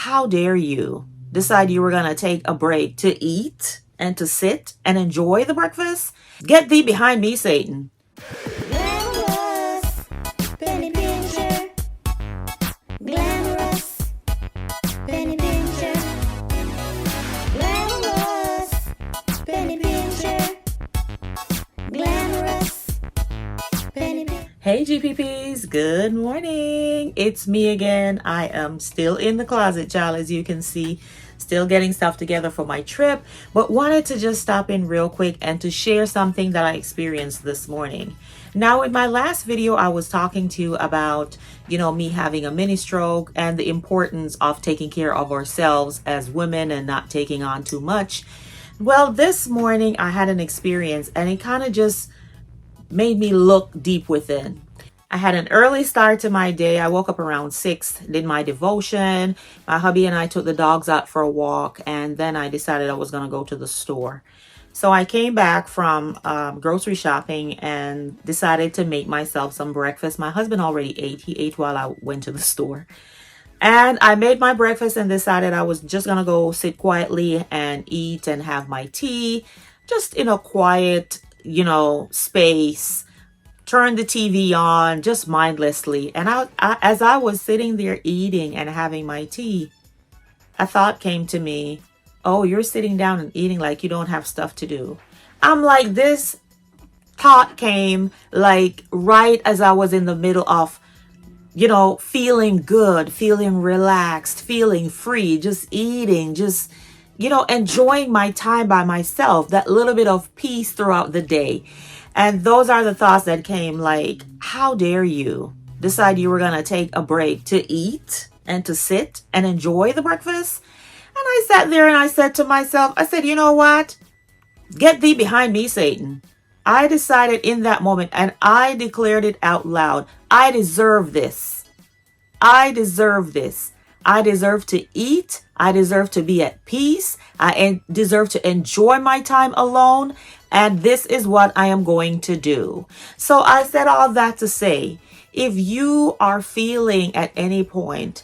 How dare you decide you were going to take a break to eat and to sit and enjoy the breakfast? Get thee behind me, Satan. Glamorous, penny pincher. Glamorous, penny pincher. Glamorous, penny pincher. Glamorous, penny pincher. Hey GPPs, good morning. It's me again. I am still in the closet, child, as you can see. Still getting stuff together for my trip, but wanted to just stop in real quick and to share something that I experienced this morning. Now, in my last video, I was talking to you about, me having a mini stroke and the importance of taking care of ourselves as women and not taking on too much. Well, this morning I had an experience and it kind of just made me look deep within. I had an early start to my day. I woke up around 6, did my devotion. My hubby and I took the dogs out for a walk, and then I decided I was going to go to the store. So I came back from grocery shopping and decided to make myself some breakfast. My husband already ate. He ate while I went to the store. And I made my breakfast and decided I was just going to go sit quietly and eat and have my tea, just in a quiet, space. Turn the TV on just mindlessly. And as I was sitting there eating and having my tea, a thought came to me. Oh, you're sitting down and eating like you don't have stuff to do. I'm like, this thought came like right as I was in the middle of, feeling good, feeling relaxed, feeling free, just eating, just, enjoying my time by myself, that little bit of peace throughout the day. And those are the thoughts that came like, how dare you decide you were going to take a break to eat and to sit and enjoy the breakfast? And I sat there and I said to myself, I said, you know what? Get thee behind me, Satan. I decided in that moment and I declared it out loud. I deserve this. I deserve this. I deserve to eat. I deserve to be at peace. I deserve to enjoy my time alone. And this is what I am going to do. So I said all that to say, if you are feeling at any point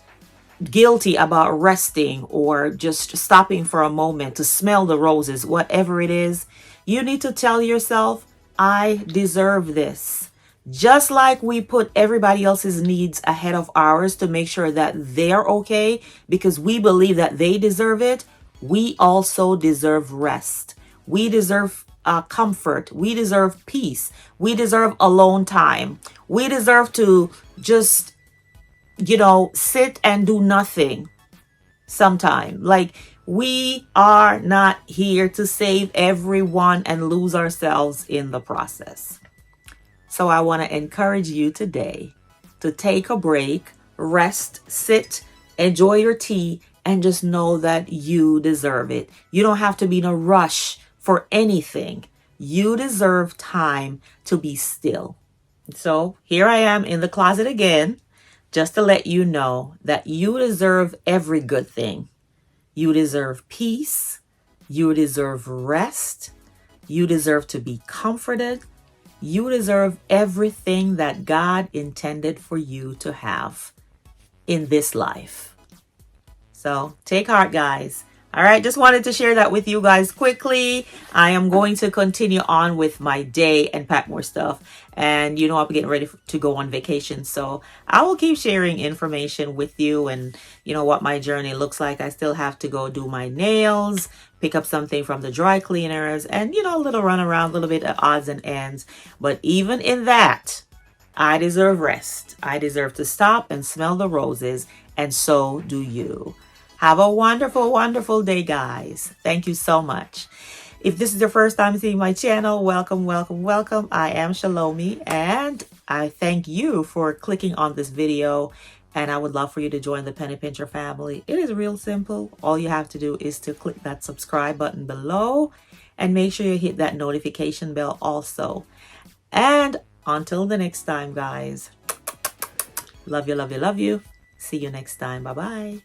guilty about resting or just stopping for a moment to smell the roses, whatever it is, you need to tell yourself, I deserve this. Just like we put everybody else's needs ahead of ours to make sure that they're okay because we believe that they deserve it, we also deserve rest. We deserve comfort. We deserve peace. We deserve alone time. We deserve to just, sit and do nothing sometime. Like, we are not here to save everyone and lose ourselves in the process. So I want to encourage you today to take a break, rest, sit, enjoy your tea, and just know that you deserve it. You don't have to be in a rush for anything. You deserve time to be still. So here I am in the closet again, just to let you know that you deserve every good thing. You deserve peace. You deserve rest. You deserve to be comforted. You deserve everything that God intended for you to have in this life. So take heart, guys. All right, just wanted to share that with you guys quickly. I am going to continue on with my day and pack more stuff. And I'm getting ready to go on vacation. So I will keep sharing information with you and, what my journey looks like. I still have to go do my nails, pick up something from the dry cleaners and, a little run around, a little bit of odds and ends. But even in that, I deserve rest. I deserve to stop and smell the roses. And so do you. Have a wonderful, wonderful day, guys. Thank you so much. If this is your first time seeing my channel, welcome, welcome, welcome. I am Chelomie, and I thank you for clicking on this video. And I would love for you to join the Penny Pincher family. It is real simple. All you have to do is to click that subscribe button below and make sure you hit that notification bell also. And until the next time, guys, love you, love you, love you. See you next time. Bye-bye.